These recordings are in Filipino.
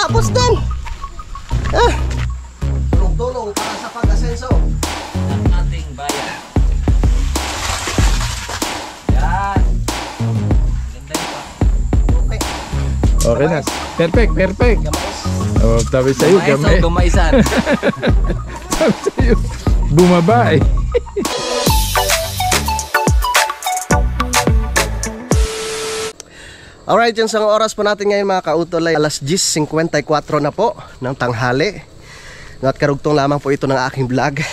tapos din. Ah. Tulong-tulong para sa pag-asenso ng ating bayan. Yan. Ganda yun pa. Okay. Okay na. Perfect, perfect. Oh, sabi sa'yo, gamay. Gumaisan. Sabi sa'yo, bumaba eh. Alright, yung isang oras po natin ngayon mga kautol ay alas 10:54 na po ng tanghali. At karugtong lamang po ito ng aking vlog.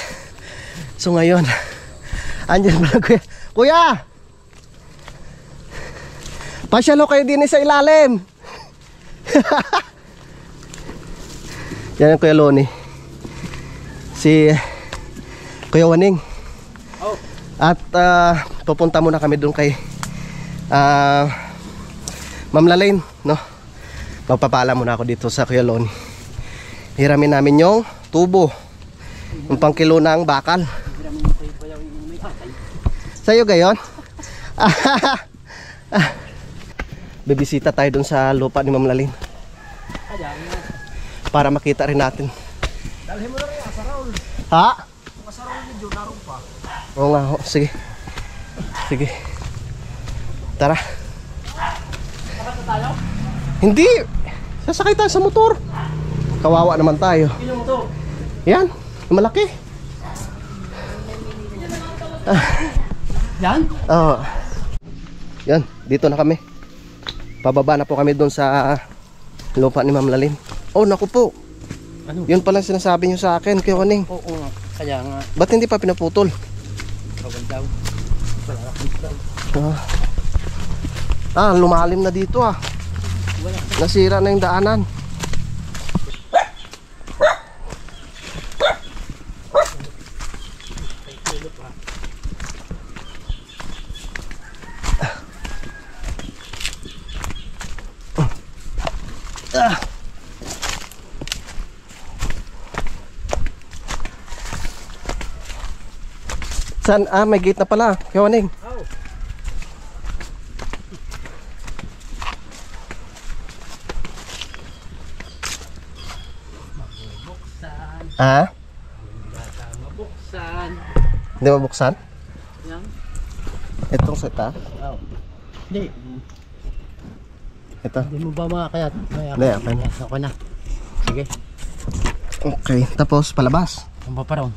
So ngayon, andyan pala kuya. Kuya! Pasyalo kayo din sa ilalim. Yan ang Kuya Loni. Si Kuya Waning. At pupunta muna kami doon kay Ma'am Lalaine, no? Magpapala muna ako dito sa Kuya Loni. Hiramin namin yung tubo. Yung pangkilo ng bakal. Sa'yo gayon? Bibisita tayo dun sa lupa ni Ma'am Lalaine. Para makita rin natin. Dalhin mo na rin asaraul. Ha? Asaraul medyo narong pa. Oo nga, sige. Sige. Tara. Tayo? Hindi. Sasakay tayo sa motor. Kawawa naman tayo. Ilang to? Yan, malaki. Yan? Oo. Yan, dito na kami. Pababa na po kami doon sa lupa ni Ma'am Lalaine. Oh, naku po. Ano? Yun pala sinasabi nyo sa akin, Kuya Waning. Oo nga. Kaya nga. Ba't hindi pa pinaputol? Bawal daw. Lumalim na dito ah. Nasira na yung daanan. Saan? May gate na pala, Kuya Waning. Ha? Mabuksan. Hindi mabuksan? Yan. Itong seta? Oh. Hindi. Ito? Hindi mo ba makakayat? Hindi, okay na. Okay na. Sige. Okay, tapos palabas. Ang paparong.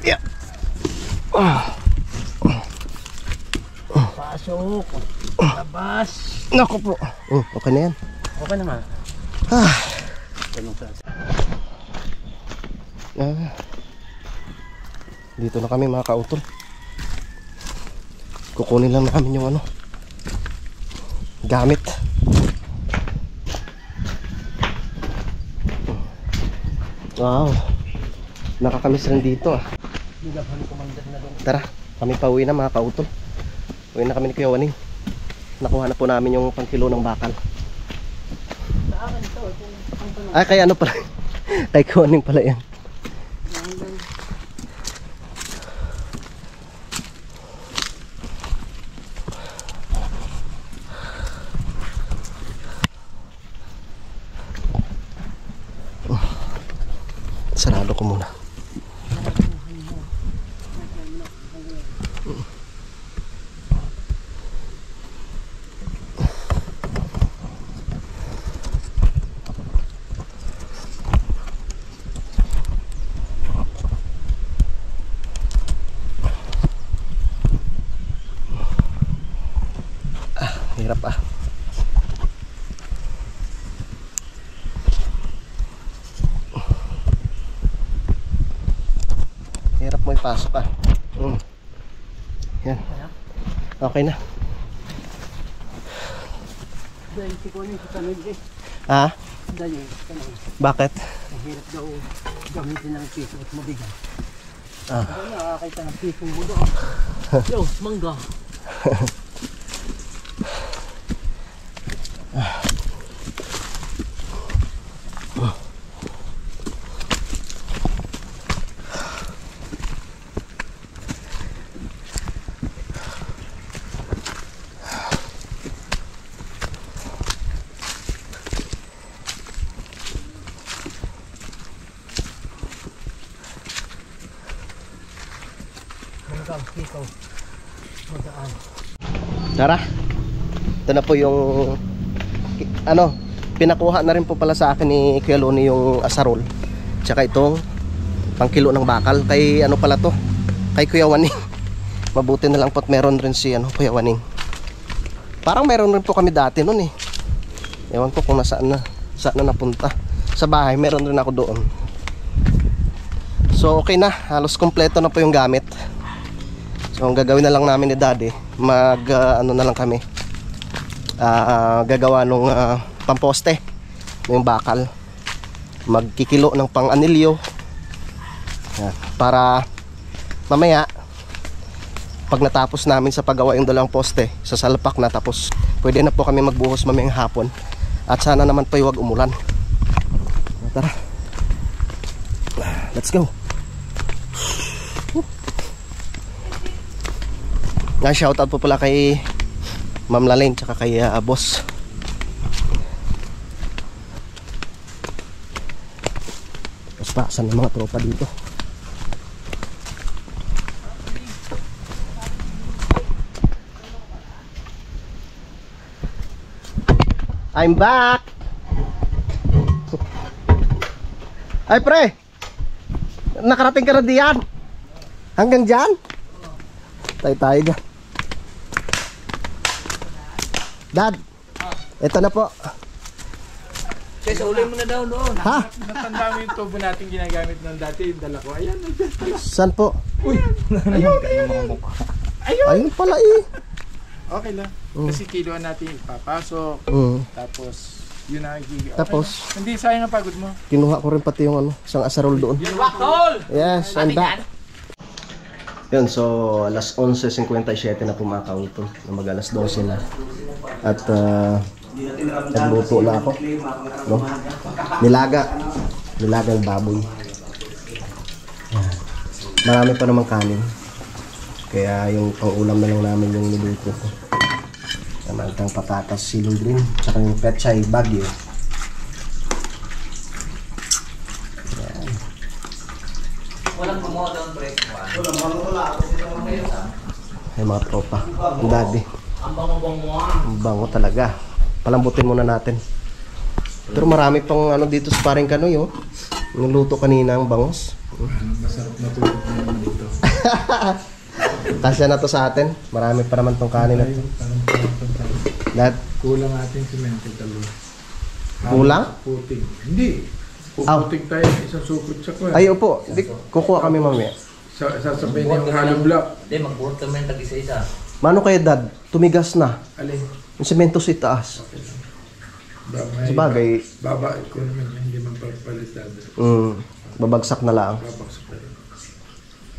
Yeah. Pasok. Labas. Naku po. Okay na yan. Okay naman. Dito na kami mga kautol. Kukunin lang namin yung ano, gamit. Wow, nakakamiss rin dito ah. Tara, kami pa uwi na mga kautol. Uwi na kami ni Kuya Waning. Nakuha na po namin yung pangkilo ng bakal. Ay, kay ano pala. Kay Kuya Waning pala yan. Sarado ko muna. Hirap ah. Hirap mo ipasok ah. Yan. Okay na. Dahil si Kuya sa tanod eh. Ha? Dahil sa tanod. Bakit? Mahirap daw gamitin ng piso at mabigat. Ah. Kaya nakakita ng pisong budo. Yo, mangga. Ikaw. Magaan. Tara. Ito na po yung ano, pinakuha na rin po pala sa akin ni Kuya Loni yung asarol. Tsaka itong pangkilo ng bakal. Kay ano pala to? Kay Kuya Waning. Mabuti na lang po't meron rin si ano, Kuya Waning. Parang meron rin po kami dati nun eh. Ewan ko kung saan na napunta. Sa bahay meron rin ako doon. So okay na, halos kompleto na po yung gamit. So ang gagawin na lang namin ni Daddy, ano na lang kami, gagawa nung pamposte, yung bakal, magkikilo ng pang anilyo. Yan, para mamaya pag natapos namin sa paggawa yung dalawang poste, sasalpak na, tapos pwede na po kami magbuhos mamayang hapon. At sana naman po huwag umulan. Tara, let's go. Nga, shoutout po pala kay Ma'am Lalaine tsaka kay boss. Paspasan ng mga tropa dito. I'm back. Ay pre, nakarating ka na diyan? Hanggang dyan? Tayo ga. Dad, ito na po. Kasi uli mo na daw doon. Ha? Natanda mo yung tubo natin ginagamit ng dati, yung dala ko. Ayan, Saan po? uy, ayun. Ayun pala eh. Okay lang. Kasi kiluan natin papasok. Tapos, yun ang okay Tapos, lang. Hindi, sayang ang pagod mo. kinuha ko rin pati yung ano, isang asarol doon. Yes, I'm back. Yun, so alas 11:57 na po mga kautol. Mag alas 12 na. At nagluto na ako. No? Nilaga ng baboy. Yan. Marami pa namang kanin. Kaya yung pang-ulam na lang namin yung niluto ko. Namantang patatas, silong green, tsaka yung pechay bagyo. Walang gumawa daw ng break. Ay mga tropa, ang daddy. Ang bango-bango. Ang bango talaga. Palambutin muna natin. Pero marami pang ano dito sa paring kanoy, oh. Niluto kanina ang bangos. Masarap na tulog naman dito. Kasya na to sa atin. Marami pa naman tong kanin na to. Dad, Kulang ating simento talo. kulang? Puting. Hindi. Puputing tayo isang sukot sa kwan. Ay, opo. Di, kukuha kami mamaya. Sasabihin yung hollow block. Hindi, magbuhat kami ng tag-isa-isa. Mano kayo, Dad? Tumigas na. Alin? Yung semento sa itaas. Sa bagay, Baba ko naman yan. Hindi man papalitado. babagsak na lang. Babaksak pa rin.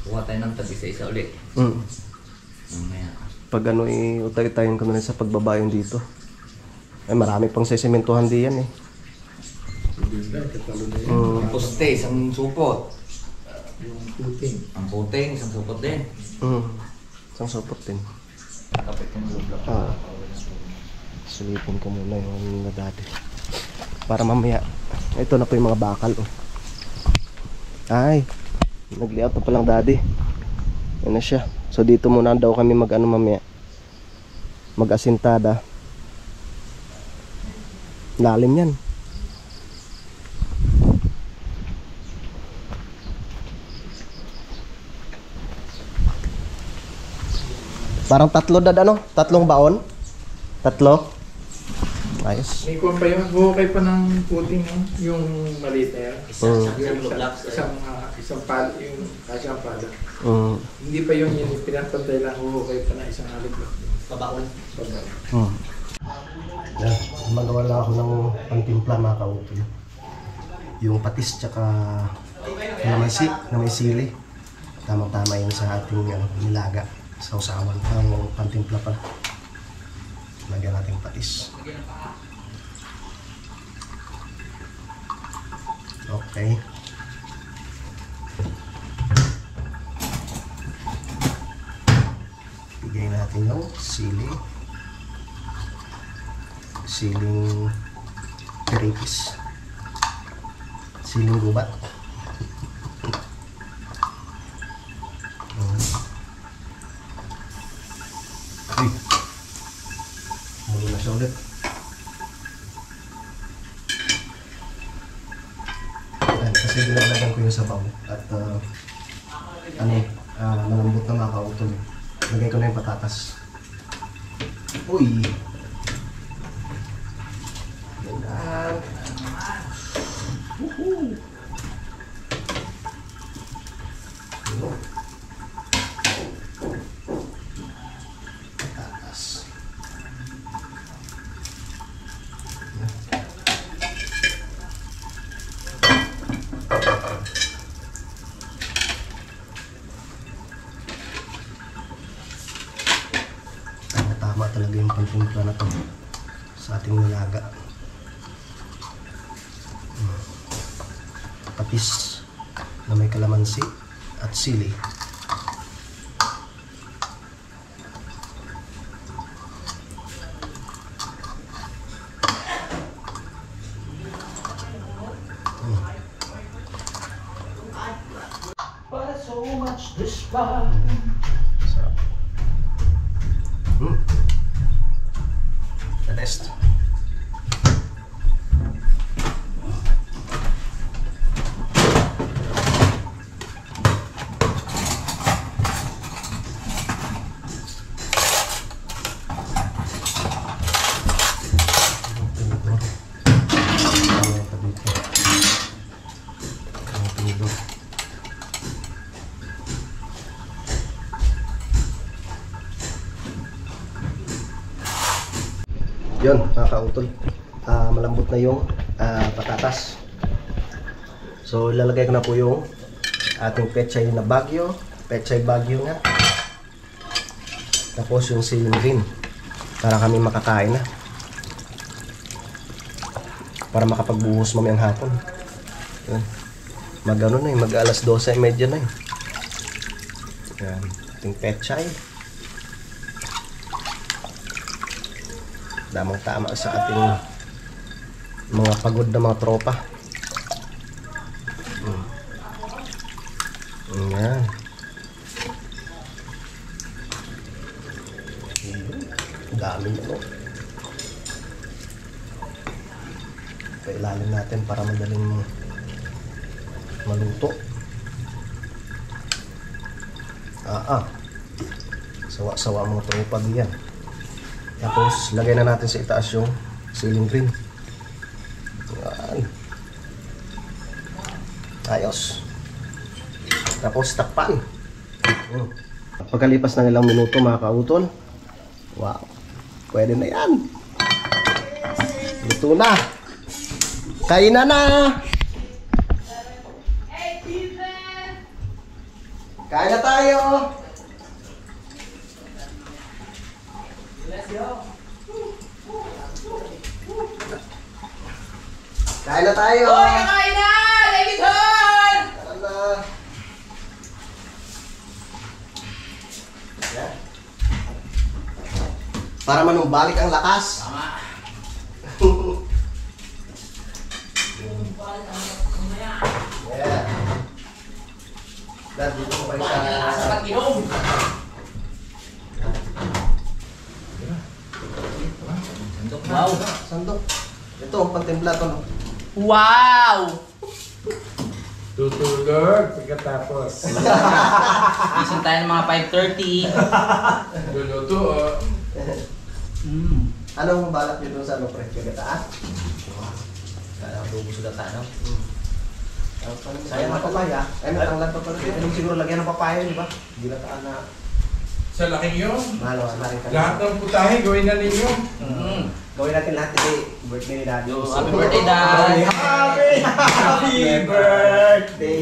Buhat tayo ng tag-isa-isa ulit. Mamaya. Pag ano, utay-tayin ko na rin sa pagbabayong dito. Ay, marami pang sesementohan diyan eh. Hindi na, katalo na yan. Ang poste, isang supot. Yung puting. Ang puting, isang supot din. Isang supot din. Kapit yung block. Silipin ko muna yung dati. Para mamaya, ito na po yung mga bakal. Oh. Ay, nag-layout na palang daddy. Yan na siya. So dito muna daw kami mag-ano mamaya. Mag-asintada. Lalim yan. Parang tatlo dad ano? Tatlong baon? Tatlo? Ayos. May kuwan pa yun. Buhukay pa ng puting no? Yung maliit na yan. Isang pala, yung kasyang pala. Hindi pa yun pinapantay lang. Buhukay pa na isang halip lang. Pabaon. Yan, magawa lang ako ng pantimpla mga kautol. Yung patis tsaka kalamansi na may sili. Tamang-tama yun sa ating nilaga. Sausawan ng pantimpla pa. Lagyan natin patis. Okay. Bigay natin yung sili. Siling peripis. Siling gubat. siya ulit. Ayan, kasi dinalagyan ko yung sabaw at malambot na mga kautol. Lagay ko na yung patatas. Uy! Yan. Woohoo! Patatas. Tama talaga yung pagtimpla na to sa ating nilaga. Patis na may kalamansi at sili. But so much despair. Sarap. The best. Yun, mga kautol, malambot na yung patatas. So ilalagay ko na po yung ating pechay na bagyo, pechay bagyo nga. Tapos yung siling green para kami makakain na, para makapagbuhos mamayang hapon. Yun. Mag-ano na yun, mag alas 12:30 na yun. Yan, ating pechay. Damang tama sa ating mga pagod na mga tropa. Yan. Dami nyo. Kailalim natin para madaling maluto. Sawa-sawa mga tropa diyan. Tapos, lagay na natin sa itaas yung siling green. Yan. Ayos. Tapos, takpan. Pagkalipas ng ilang minuto, mga kautol, wow, pwede na yan. Luto na. Kainan na. Kain na tayo. Kain na tayo! Hoy, kakain na! Davidson! Kain na! Yan. Para manumbalik ang lakas. Tama. Yeah. Dad, dito ko pa Sa pag-inom. Wow. Sandok. Ito, ang pantimpla to. No? Wow! Tutulog pagkatapos. Gising tayo ng mga 5:30. Luluto Anong balak nyo dun sa ano, pre? Kagataan? Kala ko sudah tayo. Sayang ang papaya. Ay, matanglan pa pala. Anong siguro lagyan ng papaya, di ba? Gilataan na. sa laking yun. Mahalo, sa laking kami. Lahat ng putahe gawin na ninyo. Gawin natin lahat today. Birthday ni Daddy. Happy birthday, Dad! Happy birthday!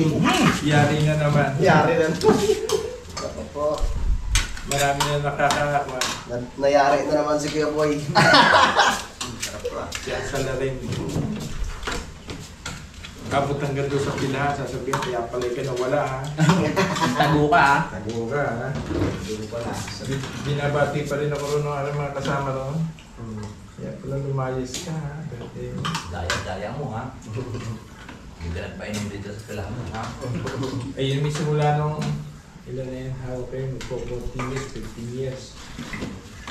Yari na naman. Yari na. Ako po. Marami na nakakakuha. Nayari na naman si Kuya Boy. Siya sa laring. Abot hanggang doon sa pilahan, sasabihin, kaya pala ka na wala ha. Tago ka, ha? Tago ka ha. Binabati pa rin ako rin ng mga kasama ron. Kaya pala lumayas ka ha. Daya mo, ha? Hindi ka nagpainom dito sa pilahan mo, ha? Ayun, may simula nung ilan na yan, hawak kayo, magpo 14 years, 15 years.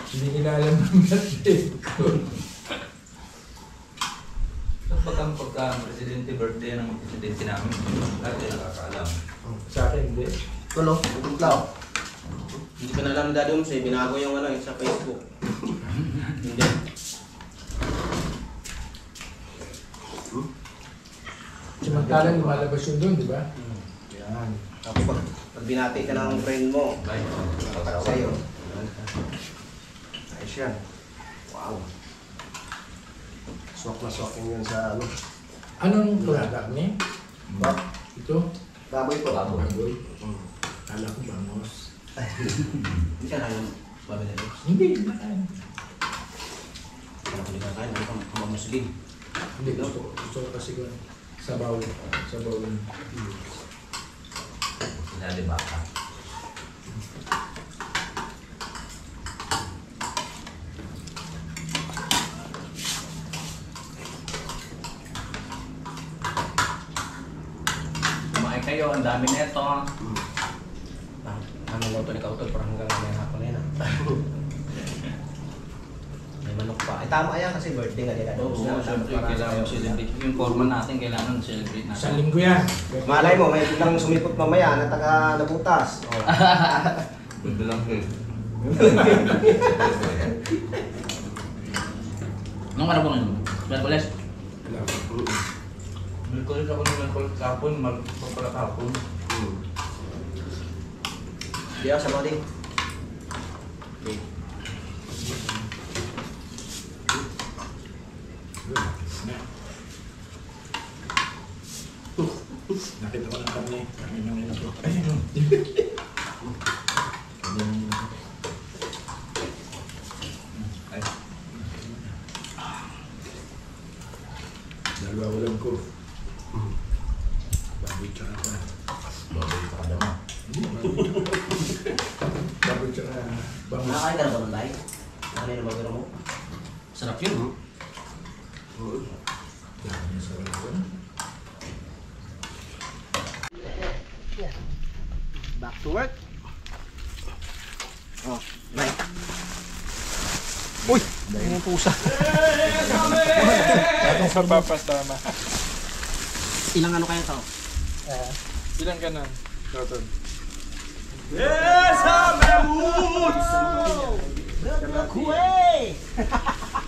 Hindi nila alam ang birthday ko. Pagka presidente birthday ng presidente namin, dati nakakaalam. Sa akin, hindi. Tulo, tuglaw. Hindi pa nalang daddy mo sa'yo, binago yung ano sa Facebook. Hindi. Samantalang lumalabas yun doon, di ba? Yan. Tapos pag binati ka ng friend mo, Bye. nakataka sa'yo. Ayos yan. Wow. Swak na swakin yun sa ano. Anong product ni? Ito? Baboy po. Baboy. Kala ko bangos. Hindi ka kaya babalik. Hindi, nakain. Kala ko di ka kaya, ano ka mamuslim. Hindi, gusto ko kasi ko sabaw. Sabaw yun. Sinali baka. Kumain kayo, ang dami na ito. Ano lang ito ni Kautol, parang hanggang ngayon hapon na yun. May manok pa. Ay tama yan kasi birthday nga nila. Oo, syempre kailangan celebrate. Yung forma natin, kailangan celebrate natin. Sa linggo yan. Malay mo, may biglang sumipot mamaya na taga nabutas. Oh. Ganda lang eh. Nung araw ba ngayon? Merkules? Wala. Merkules ako ng Merkules kapon, magpapala kapon. Di ako sa mga din. Okay. Nakita ko ng kami. Kami nang ito. Ayun. Ay, Dalawa ulam ko. Baboy tsaka pa. baboy pa ka naman. Baboy tsaka bangus. Nakakain ka na ba ng lahi? Nakakain na ba pero mo? Sarap yun. Dami sa ulam ko. Back to work. Oh, right. Uy! Dahil yung pusa. Atong sa papas tama. Ilang ano kaya to? Ilang ka na? Toton.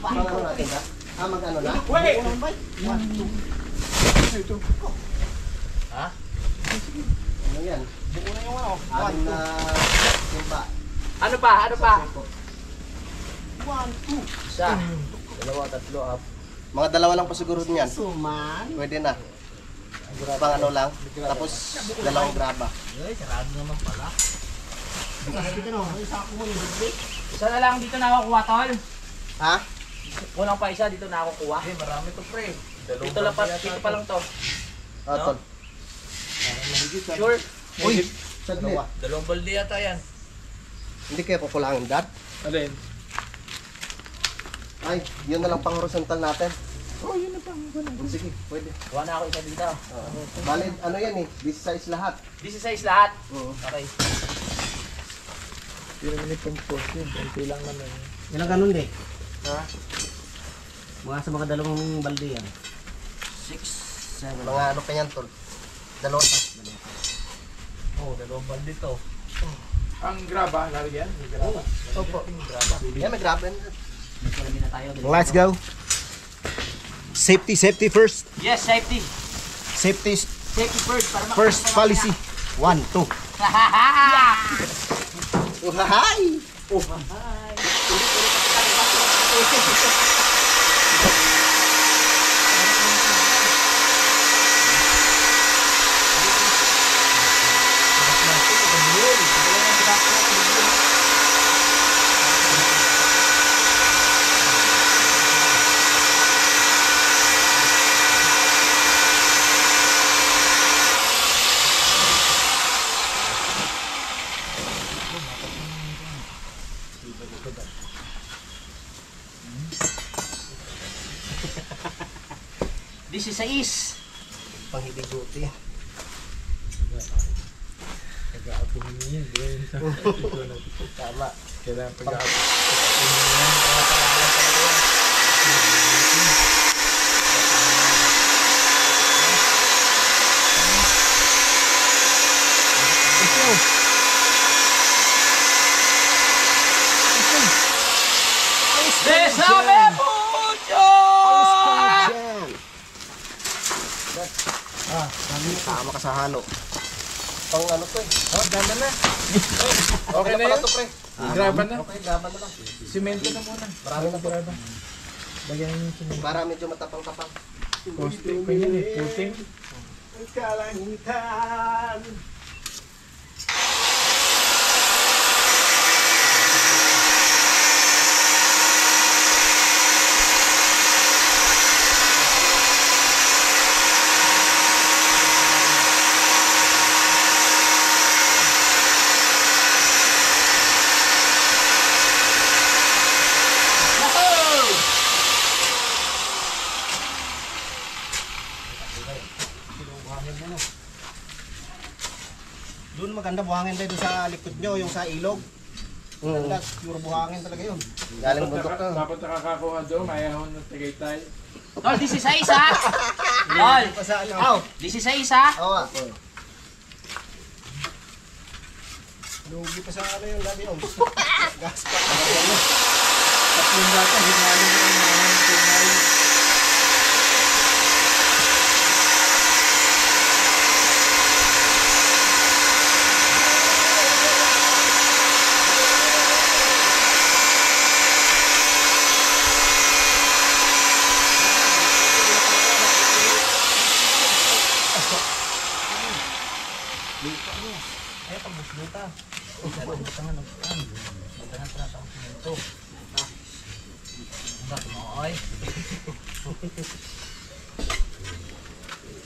Pang ano natin ha? Mag-ano na? Wait! Ano yan? Buko na yung ano. Anim na timba. Ano pa? Ano pa? 1, 2. Isa. Dalawa, tatlo, up. Mga dalawa lang pa siguro niyan. Suman. Pwede na. Pang ano lang. Tapos dalawang graba. Ay, sarado naman pala. Isa na lang dito na ako kuha, tol. Ha? Kulang pa isa dito na ako kuha. Marami to pre. Dito pa lang to. Tol. Sure? Uy! Saglit. Dalawang balde yata yan. Hindi kaya kukulangin dat? Alin? Ay, yun na lang pang horizontal natin. Oh, yun na pang. Sige, pwede. Kuha na ako isa dito. Bali, ano yan eh, this size lahat. This is size lahat. Oo. Okay. Hindi naman i-compose yun. Kunti lang naman. Ilang ganun din? Ha? Mga sa mga dalawang balde yan. 6, 7. Mga ano pa yan, tol. Dalawa pa. Oh, dalawang balde to. Ang graba, nalagyan? May graba. Opo. Yan, may grab. Nagkalabi na tayo. Let's go. Safety first. Yes, safety. Safety Safety first. Para first policy. 1, 2. Uhahay! This is size. Panghibiguti. Nag-aapong Yan, yan. Tama. Kailangan pag-aabot. Besame mucho! Tama ka sa halo. Pang ano to eh. Oh, ganda na. Okay na pala yun? to, pre. Graban na. Okay, gaban na lang. Simento na muna. Marami na to. Lagyan niyo yung simento. Para medyo matapang-tapang. Posting ko yan eh. Puting. Ang kalangitan. Doon maganda buhangin tayo doon sa likod nyo, yung sa ilog. Maganda, puro buhangin talaga yun. Galing bundok to. Dapat nakakakuha doon. Mayahon ng Tagaytay. Tol, 16 ha? Tol, Aw! 16 ha? Oo ah. Lugi pa sa ano yung gabi yun. Gas pa. Tatlong data. Hinalo mo yung mahon ng tunay.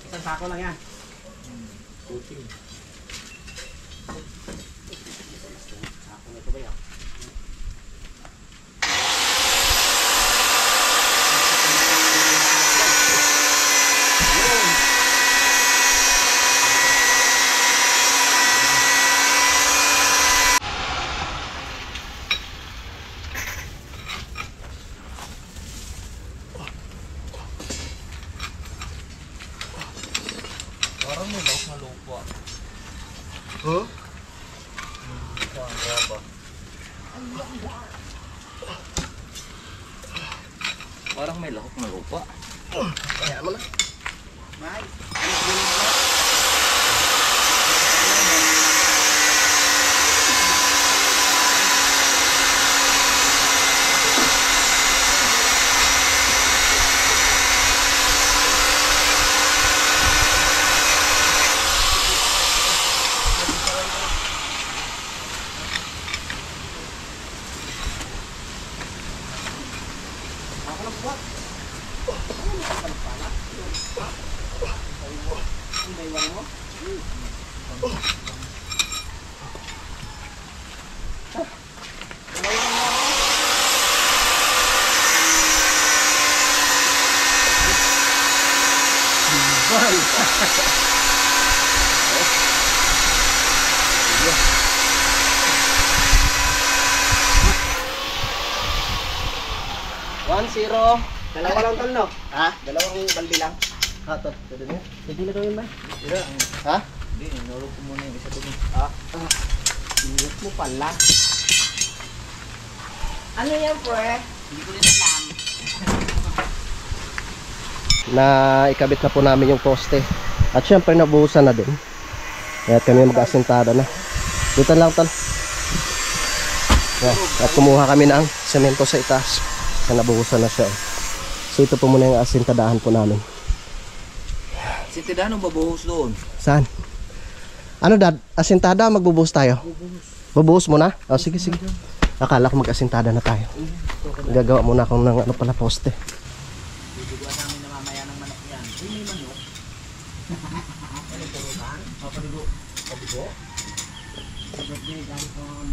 Isang sako lang yan. Puting. Sako na ito ba yan? Parang may lauk na lupa. Huh? Parang may lahok na lupa. Kaya mo na. One, zero. Dalawa lang tol, no? Ha? Dalawang baldi lang. Ha, to. Pwede mo? Pwede na gawin ba? Ha? Hindi, inulog ko muna yung isa doon. Ingat mo pala. Ano yan, pre? Hindi ko rin alam. Na ikabit na po namin yung poste. At syempre nabuhusan na din. Kaya kami mag-asintada na. Dito lang tal. At kumuha kami ng semento sa itaas. Kaya nabuhusan na siya. So ito po muna yung asintadahan po namin. Si Tidano babuhos doon. Saan? Ano dad? Asintada magbubuhos tayo? Bubuhos muna? O sige sige. Akala ko mag-asintada na tayo. Gagawa muna akong ng ano pala poste. Bibiguan namin na mamaya ng manok yan. Uy, may manok. Ano po ba? Papadugo. Papadugo? Birthday, galing from...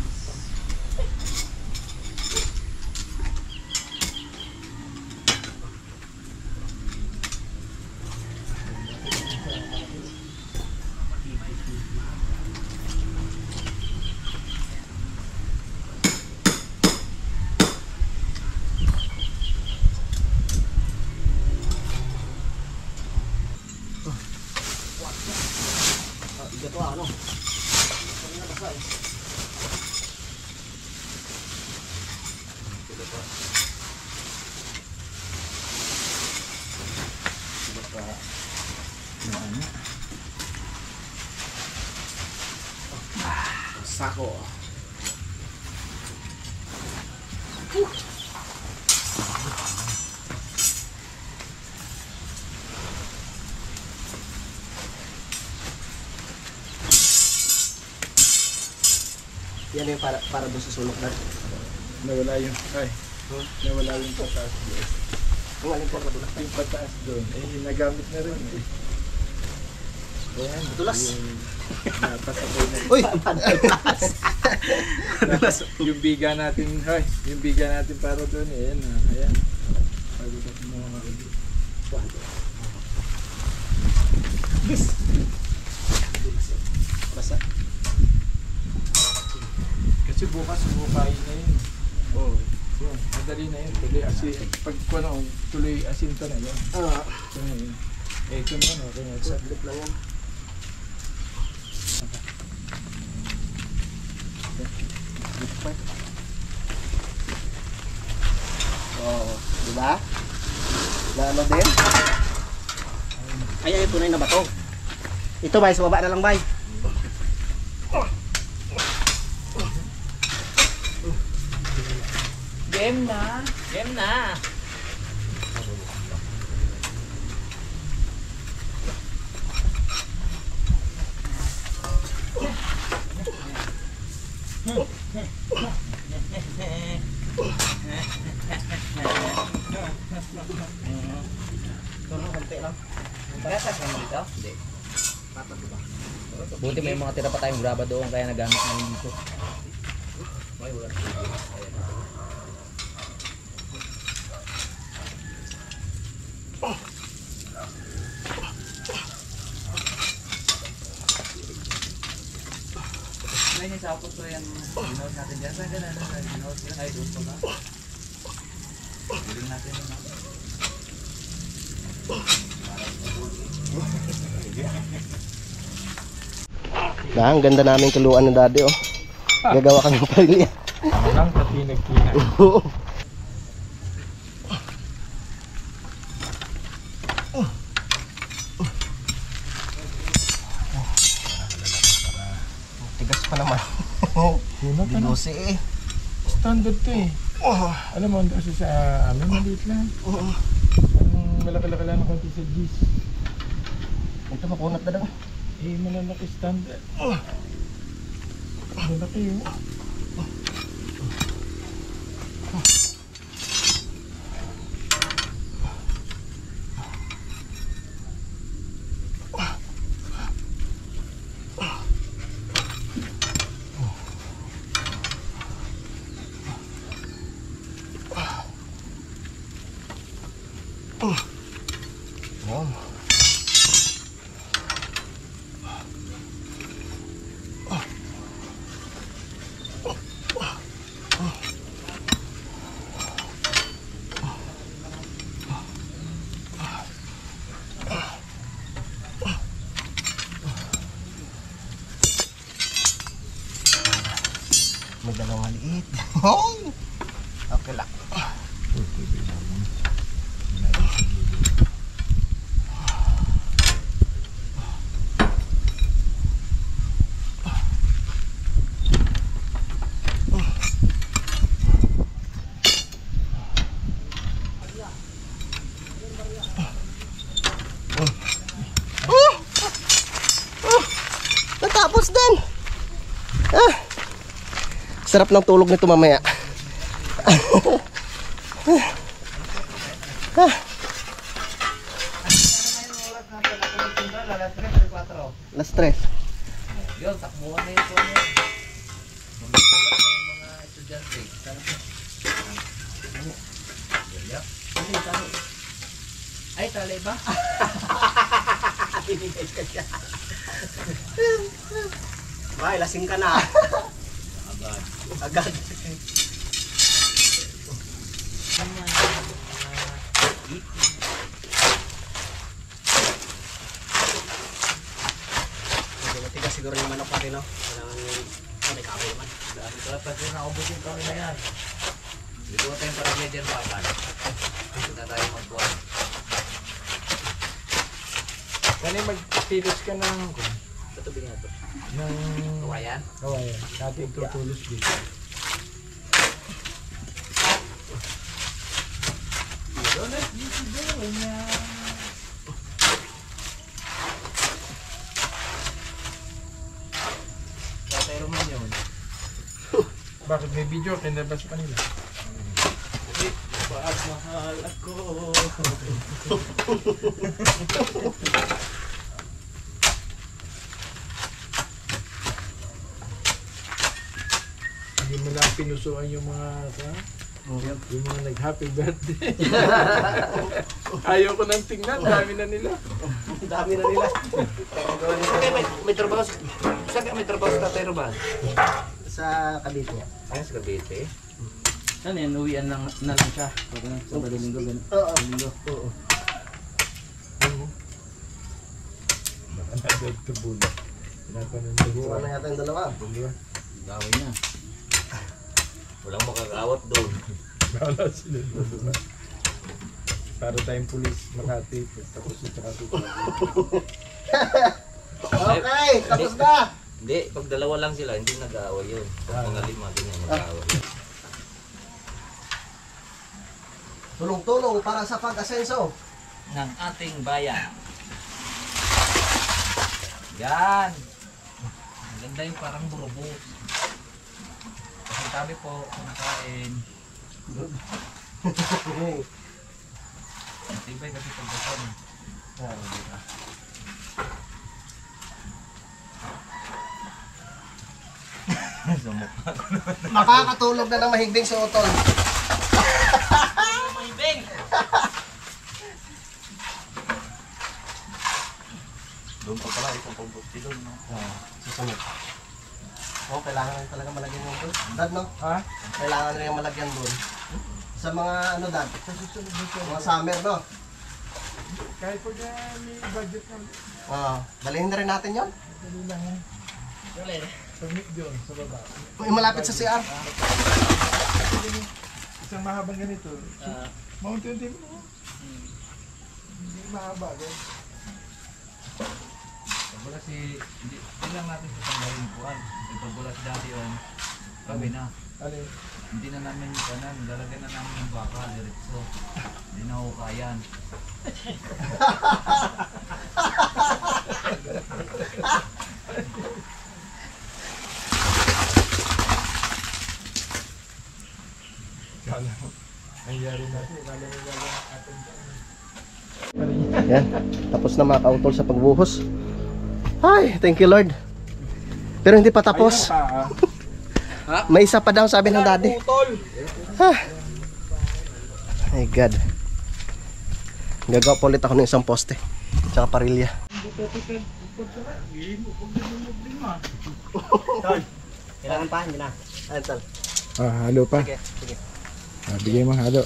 sako. Yan yung para doon sa sulok na. Nawala yung, nawala yung pataas doon. Yung alin po ka doon? Yung pataas doon, nagamit na rin eh. Ayan. Dulas. Napasakay na. Uy! Yung biga natin, yung biga natin para doon eh. Ayan. Pagbukas mo mga ulit. Bis! Basta. Kasi bukas bukain na yun. Oo. Yun, madali na yun. Tuloy asin. Pag tuloy asinto na yun. So yun. Ito naman, okay na ito. Saglit lang yan. Oh, di ba? Na ano din? Ay, tunay na bato. Ito, bay, sa baba na lang, bay. Game na. Game na. Parehas naman dito? Hindi. Buti may mga tira pa tayong graba doon kaya nagamit namin dito. May wala. May nisapot ko yan. Ginawas natin dyan. Saan gano'n? Ginawas yun. Ay, doon pa ba? Giling natin yun. Ang ganda namin kaluan ng daddy, oh. Gagawa kami ng pamilya. Ano lang, katinag-tinag. Tigas pa naman. Binusi eh. Standard to eh. Alam mo, kasi sa amin, maliit lang. Anong malaki-laki lang ng konti sa G's. Ito makunat na daw. Eh, malalaki standard. Malaki yun. May dalawang maliit. Okay lang. Natapos din. Sarap ng tulog nito mamaya. Last 3. Yun, takbuhan na ito. Magbulat na yung mga estudyante. Ay, tali ba? Binigay ka siya. Ay, lasing ka na. Agad. Matigas siguro yung manok natin, no? Kailangan yung may kahoy naman. Dahil talaga pati nakabutin kami na yan. Dito tayong paragya dyan bakal. Dito na tayo magbuwan. Kani mag-pilos ka ng Patubig nga ito. ng Kawayan. kawayan. Dati tutulos dito. Pero man yun. Bakit may video? Kinabas pa nila. Pagmahal ako. Hindi mo lang pinusuan yung mga yung mga nag-happy birthday. Ayaw ko nang tingnan, dami na nila. Dami na nila. Okay, may trabaho si... Saan ka may trabaho sa Tatay Roban? Sa Cavite. Ayun sa Cavite. Ano yan, uwian na lang siya. Sa Balilinggo, gano'n. Oo. Oo. Baka nagdag to bulo. Pinapanundag Buwan na yata yung dalawa. Gawin niya. Walang makakawat doon. Wala sila doon. Para tayong pulis, Makati. Tapos ito kasi. Okay, tapos na. Hindi, pag dalawa lang sila, hindi nag-aaway yun. Pag mga lima, ganyan mag-aaway. Tulong-tulong para sa pag-asenso. Ng ating bayan. Yan. Maganda yung parang burubos. Kasi tabi po, kumakain. Tibay kasi pagkakon. Makakatulog na ng mahigping sa utol. Doon pa pala, isang pagbuti doon. No? Susunod. Oo, kailangan rin talaga malagyan yung doon. Dad, no? Ha? Kailangan rin yung malagyan doon. Sa mga ano, Dad? Mga summer, no? Kahit pag may budget na, Oo. Dalhin na rin natin yon. dali lang yan. Permit doon, sa baba. Yung malapit sa CR. Isang mahabang ganito. Mountain Dew mo. Hindi mahaba. Pag wala hindi lang natin sa tanggalin buwan. Pag wala si dati yun, kami na. Alin? Hindi na namin yung kanan, lalagyan na namin yung baka, diretso. Hindi na hukayan. Kala mo. Nangyari natin. Kala mo gagawin atin. Yan. Tapos na mga kautol sa pagbuhos. Ay, thank you Lord. Pero hindi pa tapos. May isa pa daw sabi ng daddy. Ha. My God. Gagawa po ulit ako ng isang poste. Tsaka parilya. Kailangan pa, hindi na. Ayan, tal. Halo pa. Sige, sige. Bigay mo halo.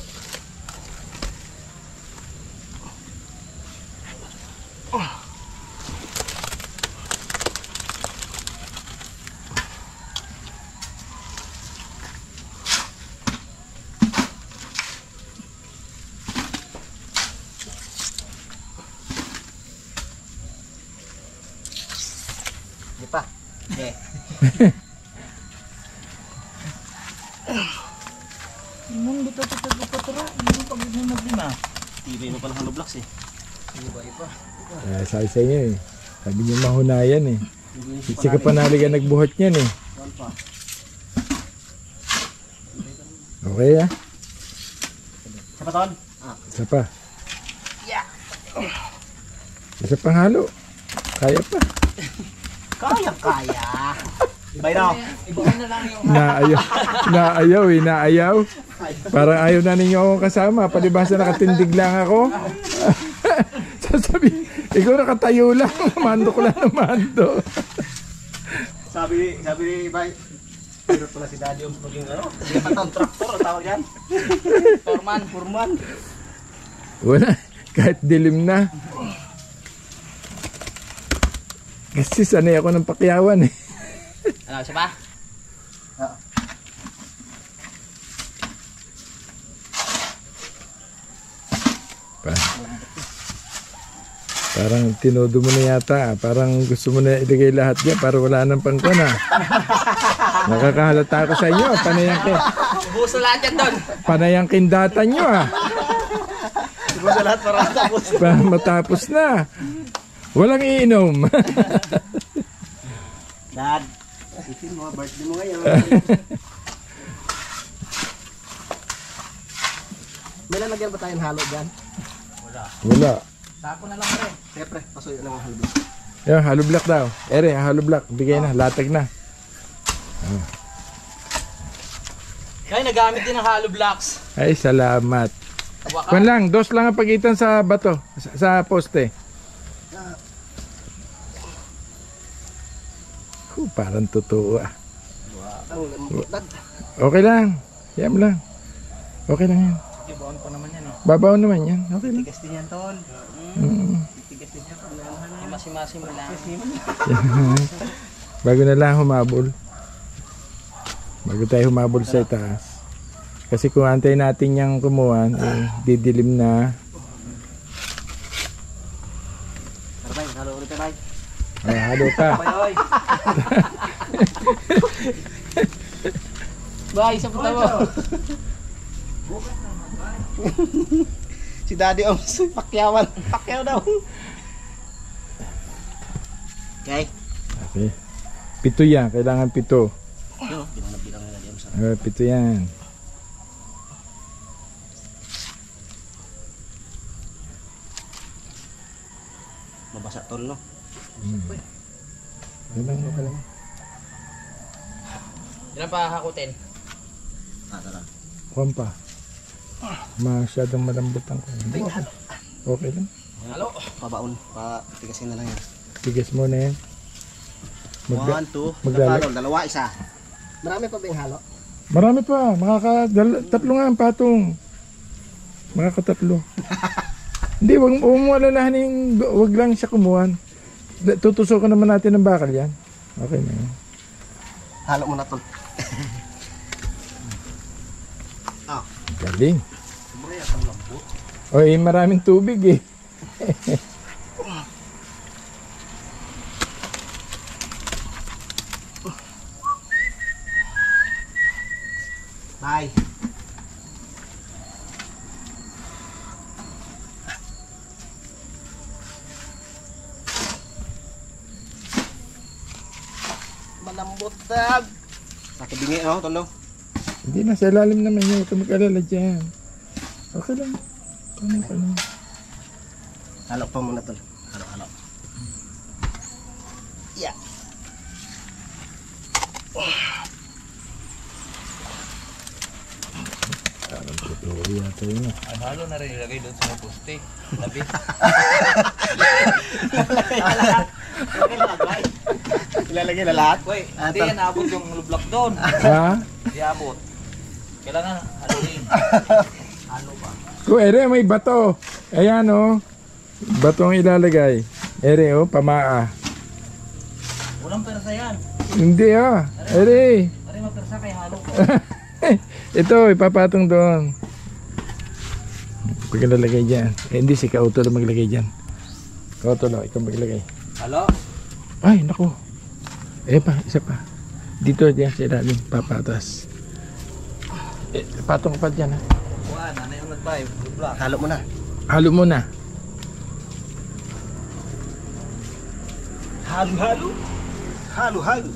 Hindi pa. Okay. Imong bito-bito-bito-bito. Imong pag-ibig mo maglima. Tibay mo palang haloblocks eh. Sabi sa inyo eh. Sabi niyo mahunayan eh. Si Kapanali ka nagbuhat niyan eh. Okay ah. Sa paton? Isa pa. Isa pang halo. Kaya pa. Kaya. Ibay daw. Ibahin na lang yung Naayaw eh. Naayaw. Parang ayaw na ninyo akong kasama. Palibasa nakatindig lang ako. Sasabi, ikaw nakatayo lang. Mando ko lang ng mando. Sabi ni Ibay. Pero pala si Daddy yung maging ano? Hindi pa tawag traktor o tawag yan? Furman. Wala. Kahit dilim na. Kasi sanay ako ng pakyawan eh. Ano, siya ba? Pa. Parang tinodo mo na yata. Parang gusto mo na ilagay lahat dyan para wala nang pangkona. Nakakahalata ko sa inyo. Buso lahat yan doon. Panayang kindatan nyo ah. Iba lahat para tapos. Para matapos na. Walang iinom. Dad, isipin mo, birthday mo ngayon. May lalagyan ba tayong halo dyan? Wala. Sako na lang rin. Siyempre, pasuyo ng halo. Yan, halo block daw. Ere, halo block. Bigay na, latag na. Kaya nagamit din ng hollow blocks. Ay, salamat. Waka. Kwan lang, dos lang ang pagitan sa bato, sa poste. Parang totoo ah. Ang lambot, Dad. Okay lang. Yan lang. Okay lang yan. Ibaon pa naman yan eh. Babaw naman yan. Okay lang. Tigas din yan, Tol. Tigas din yan. Masi-masi mo lang. Bago na lang humabol. Bago tayo humabol sa itaas. Kasi kung antayin natin yung kumuhan, didilim na. Tarbay, halo ulit tayo. Halo pa. Oy. Bay, sa puta mo. Si Daddy ang pakyawan. Pakyaw daw. Okay. Okay. Pito yan. Kailangan pito. Bilang na Daddy ang Pito yan. mabasa, Tol, no? Ilan pa hakutin? Tara. Kuwan pa. Masyadong malambot ang kuwan. Okay lang. Halo. Pabaon. Tigasin na lang yan. Tigas mo na yan. 1, 2. maglalak- Dalawa, isa. Marami pa ba yung halo? Marami pa. Tatlo nga ang patong. Makakatatlo. Hindi, wag mo alalahanin. Wag lang siya kumuhan. Tutusukan naman natin ng bakal yan. Okay na yan. Halo mo na, Tol. Galing. Oy, maraming tubig eh. Bye. Malambot, Dad. Nakibingi, no, Tol? Hindi na, sa ilalim naman yun. Huwag ka mag-alala dyan. Okay lang. Tama ka lang. Halo pa muna, Tol. Halo. Yeah. Parang totoo yata yun ah. Ang halo na rin ilagay doon sa poste. Tabi. Ilalagay na lahat? Wait, hindi yan abot yung lublak doon. Ha? Hindi abot. Kailangan haluin. Halo ba? Kung ere, may bato. Ayan oh. Bato ang ilalagay. Ere oh, pamaa. Walang persa yan. Hindi ah. Ere. Pare mapersa kay halo ko. Ito, ipapatong doon. Pag lalagay dyan. Hindi, si Kauto na maglagay dyan. Kauto na, ikaw maglagay. Halo? Ay, naku. Pa, isa pa. Dito, dyan sa ilalim, papatas. Patong pa dyan ha. Kuha, nanay ang nagbay. Lublak. Halo mo na. Halo mo na. Halo. Halo.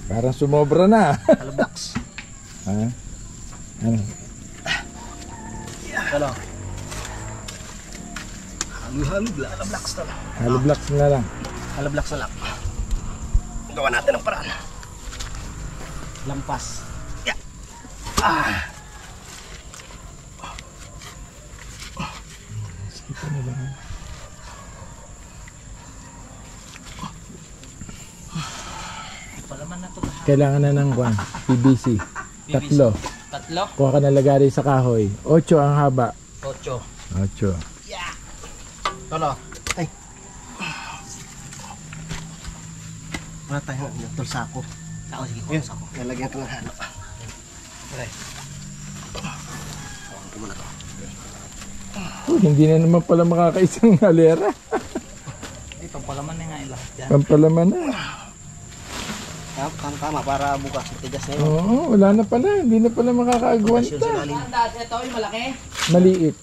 Parang sumobra na. Halo blocks. Ha? Ano? Halo. Halo blocks to. Halo blocks na lang. Halo blocks na lang. Gawa natin ang paraan. Lampas. Yeah. Palaman na to. Kailangan na ng kwan. PVC. Tatlo. Tatlo? Kuha ka na lagari sa kahoy. 8 ang haba. 8. 8. Tolo. Ay. Wala tayong tulsako. Ako, sige ko. Yun, lalagyan ko ng halo. Okay. Ito muna to. Hindi na naman pala makakaisang halera. Ay, pampalaman na nga yung lahat dyan. Pampalaman na. Tama, para bukas. Matigas na yun. Oo, wala na pala. Hindi na pala makakaagwanta. Ang dati, ito yung malaki. Maliit.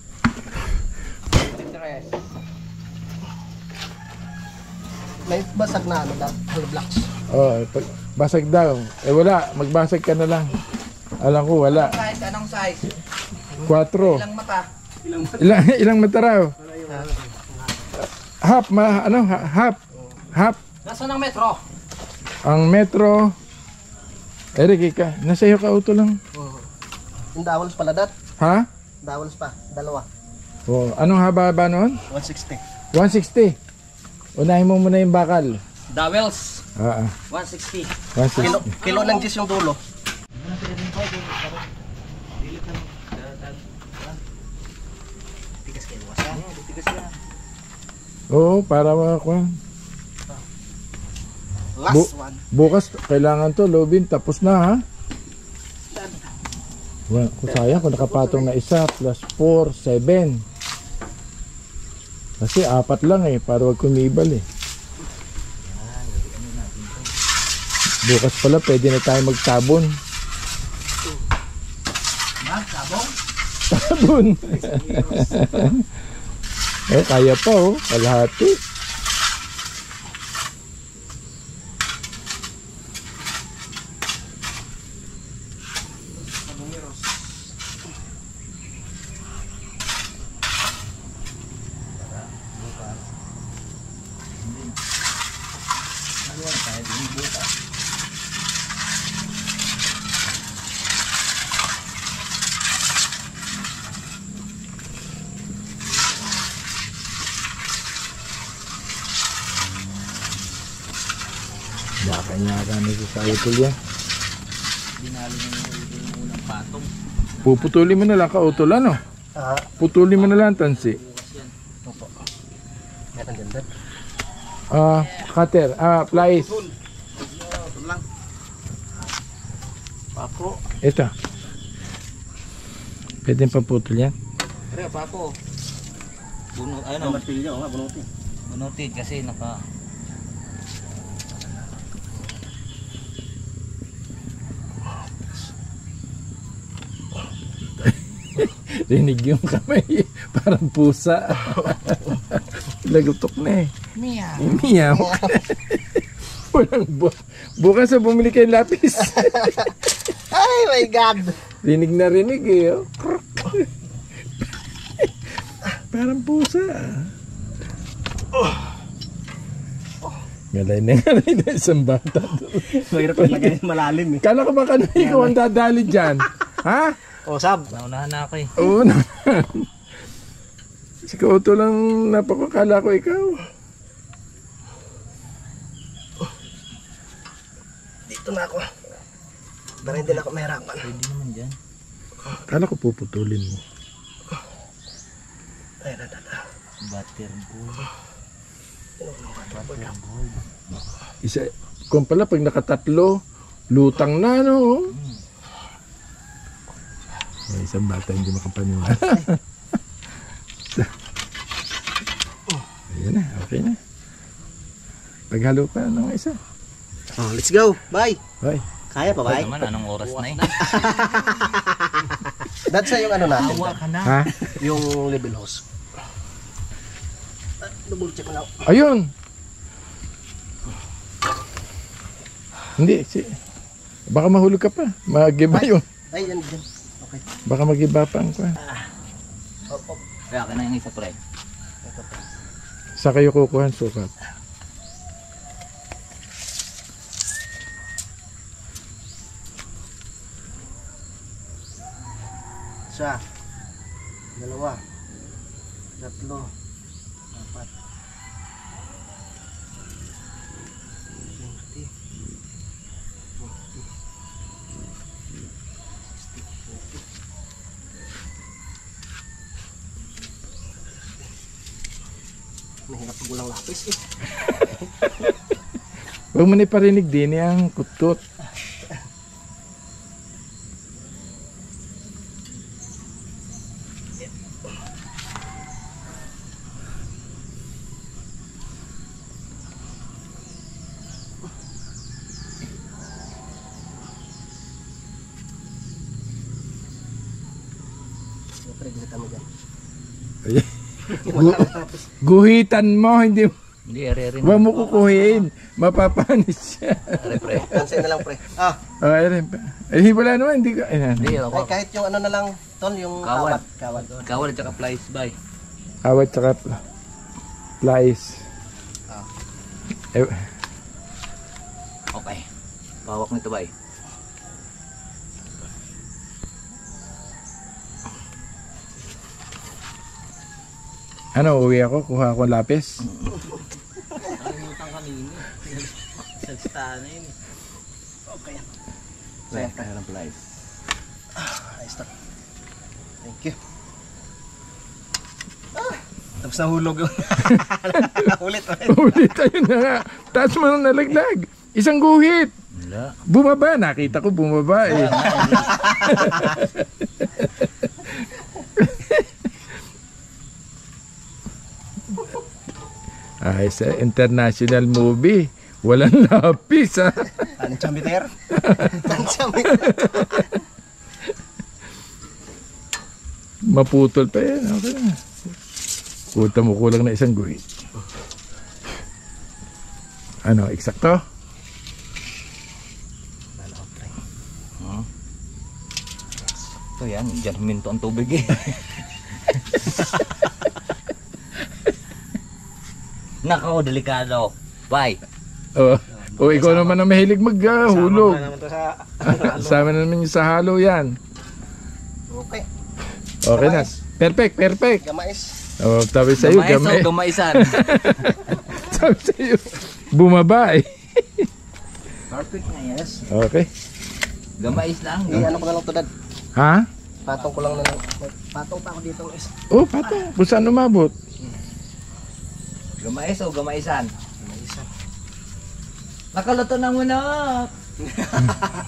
May basag na ano, hollow blocks. Oh, basag daw. Eh wala, magbasag ka na lang. Alam ko wala. Size, anong size? 4. Ilang mata? Ilang mata raw? Half, half. Nasaan ang metro? Ang metro. Eric, nasa iyo ka auto lang. Yung dowels pala dat. Ha? Dowels pa, dalawa. Oh, anong haba-haba noon? 160. 160. Unahin mo muna yung bakal. Dowels. 160. 160. Kilo ng cheese yung dulo. Tigas kayo, wasan. Tigas yan. Oo, para makakuha. Last one. Bukas, kailangan to, Lobin. Tapos na, ha? Well, kung sayang, kung nakapatong na isa, plus 4, 7. Kasi 4 lang eh, para wag kumibal eh. Bukas pala, pwede na tayo magtabon. Sabong? Tabon! Eh, kaya pa oh, kalahati. Kanya-kanya nito sa utol yan. Dinali niyo yung unang patong. Puputulin mo na lang ka-utol, ano? Putulin mo na lang tansi. Opo. Meron din dad. Cutter, pliers. Pako. Ito. Pwede pamputol yan. Pero pako. Bunot, ano? Martilyo, nga, bunutin. Bunutin kasi naka... Rinig yung kamay. Parang pusa. Lagutok na eh. Meow. Meow. Walang bukas na bumili kayong lapis. Ay, my God! Rinig na rinig eh. Oh. Parang pusa. Ngalay na isang bata doon. Mahirap yung lagay malalim eh. Kala ko baka na ikaw ang dadali dyan. Ha? O, sab. Naunahan na ako eh. Oo naman. Si Kauto lang napakakala ko ikaw. Dito na ako. Para hindi na ako mahirapan. Pwede naman dyan. Kala ko puputulin mo. Ay, Butterboard. Isa, kung pala pag nakatatlo, lutang na no. May isang bata hindi makapaniwala. Ayan na, okay na. Paghalo pa ng isa. Oh, let's go. Bye. Bye. Kaya pa, bye? Naman, anong oras na eh? That's yung ano natin. Awa ka na. Ha? Yung level hose. Double check mo na. Ayun. Hindi, baka mahulog ka pa. Magiba yun. Ay, yan, dyan. Okay. Baka magiba pa ang kwan. Op. Kaya ka na yung isa pre. Sa kayo kukuhan sukat. Isa. Dalawa. Tatlo. Apat. 20. 40. Mahirap pag walang lapis eh. Huwag mo na iparinig din yung kutkut. Pre, ginita mo dyan. Guhitan mo, hindi mo. Hindi, rin. Huwag mo kukuhin. Mapapanis siya. Pre. Cancel na lang, pre. Wala naman, hindi ka. Hindi, Ay, kahit yung ano na lang, tol, yung Kawad. kawad. Kawal at saka flies by. Awat tsaka flies. Okay. Pawak nito bay. Ano, uwi ako, kuha ako lapis. Nakalimutan kanina. Salsta na yun. Okay. Flies. Mayroon flies. Ayos na. Thank you. Tapos nahulog yun. Ulit. Ulit, ayun na nga. Taas mo na nalaglag. Isang guhit. Wala. Bumaba, nakita ko bumaba eh. Ay, sa international movie, walang lapis ha. Tansya-meter. Tansya-meter. Maputol pa yan. Okay na. Kuta mo kulang na isang guhit. Ano, eksakto? Ito yan, dyan huminto ang tubig eh. Nako, delikado. Bye. O ikaw naman ang mahilig maghulog. Sama naman to sa... Sama naman yung sa halo yan. Okay. Okay na. Perfect. Gamais. O, sabi sa'yo, Gamay o gamaisan. Sabi sa'yo, bumaba eh. Perfect na yes. Okay. Gamais lang. Ano ko na lang to, Dad? Ha? Patong ko lang na lang. Patong pa ako dito. Oh, pato. Kung saan umabot? Gamais o gamaisan. Nakaluto ng manok.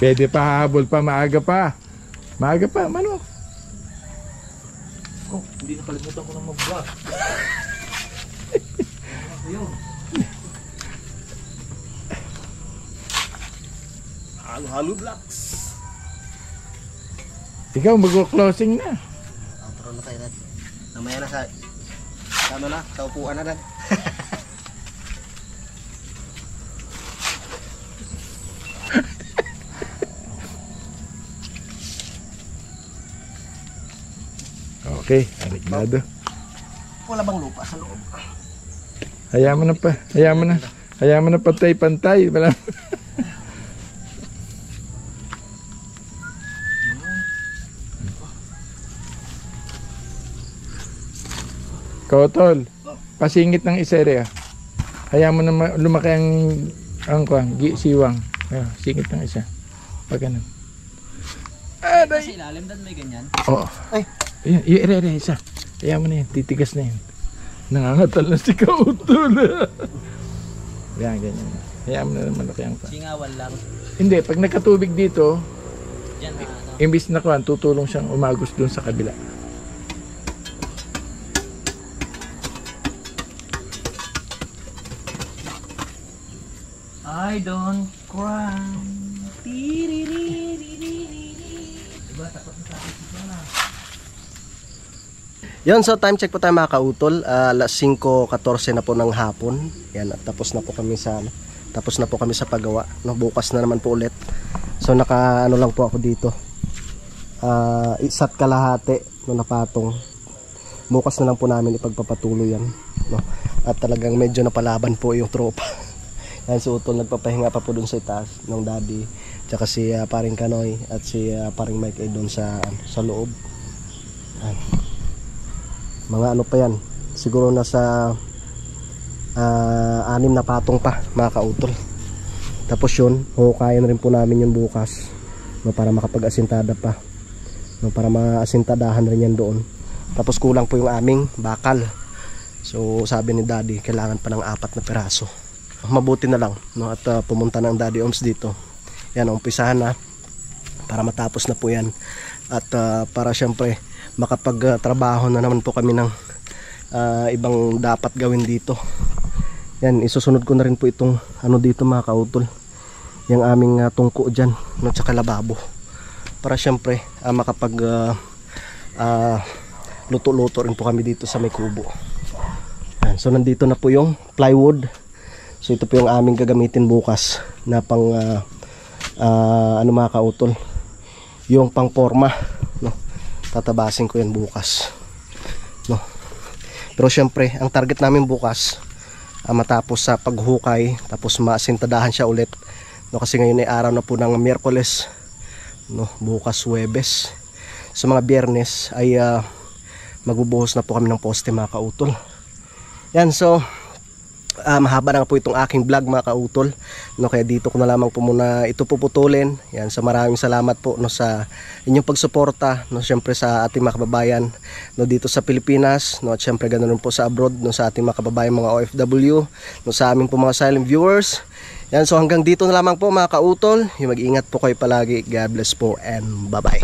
Pwede pa habol pa, maaga pa. Maaga pa, manok. Oh, hindi nakalimutan ko ng mag-vlog. Halo-halo blocks. Ikaw, mag-closing na. Ang turo na kayo, Dad. Namaya na sa... Ano na? Sa upuan na, Dad. Okay, alignado. Wala bang lupa sa loob? Hayaan mo na pa. Hayaan mo na pantay-pantay. Wala. Kautol, pasingit ng isere ah. Hayaan mo na lumaki ang siwang. Singit ng isa. Pag ganun. Sa ilalim dan may ganyan. Oo. Ay. Ayan, isa. Hayaan mo na yan, titigas na yan. Nangangatal na si Kautol. Yan, ganyan. Hayaan mo na malaki ang pa. Singawan lang. Hindi, pag nagkatubig dito, Diyan na ano. imbis na kuhan, tutulong siyang umagos dun sa kabila. I don't cry. Diba takot na sa akin siya na. Yun, so time check po tayo mga kautol. Alas 5:14 na po ng hapon. Yan, at tapos na po kami sa paggawa. No, bukas na naman po ulit. So naka ano lang po ako dito. Isa't kalahati no napatong. Bukas na lang po namin ipagpapatuloy yan. No? At talagang medyo napalaban po yung tropa. Yan si Utol nagpapahinga pa po dun sa itaas ng daddy. Tsaka si paring Kanoy at si paring Mike ay dun sa loob. Yan. Mga ano pa yan. Siguro nasa 6 na patong pa mga kautol. Tapos yun, hukayan rin po namin yung bukas. No, para makapag-asintada pa. No, para maasintadahan rin yan doon. Tapos kulang po yung aming bakal. So sabi ni daddy, kailangan pa ng 4 na piraso. mabuti na lang, no, at pumunta ng Daddy Oms dito. Yan, umpisahan na para matapos na po yan, at para syempre makapagtrabaho na naman po kami ng ibang dapat gawin dito. Yan, isusunod ko na rin po itong ano dito mga kautol, yung aming tungko dyan, no, tsaka lababo, para syempre makapag luto-luto rin po kami dito sa may kubo. Yan, so nandito na po yung plywood. So ito po yung aming gagamitin bukas na pang ano mga kautol, yung pang forma, no? Tatabasin ko yan bukas, no? Pero syempre ang target namin bukas matapos sa paghukay, tapos masintadahan siya ulit, no? Kasi ngayon ay araw na po ng Miyerkules, no? Bukas Huwebes. Sa mga Biyernes ay magbubuhos na po kami ng poste mga kautol. Yan, so mahaba na po itong aking vlog mga kautol, no? Kaya dito ko na lamang po muna ito puputulin. Yan, so maraming salamat po, no, sa inyong pagsuporta, no, syempre sa ating mga kababayan, no, dito sa Pilipinas, no, at syempre ganoon po sa abroad, no, sa ating mga kababayan mga OFW, no, sa aming po mga silent viewers. Yan, so hanggang dito na lamang po mga kautol. Mag-iingat po kayo palagi. God bless po and bye bye.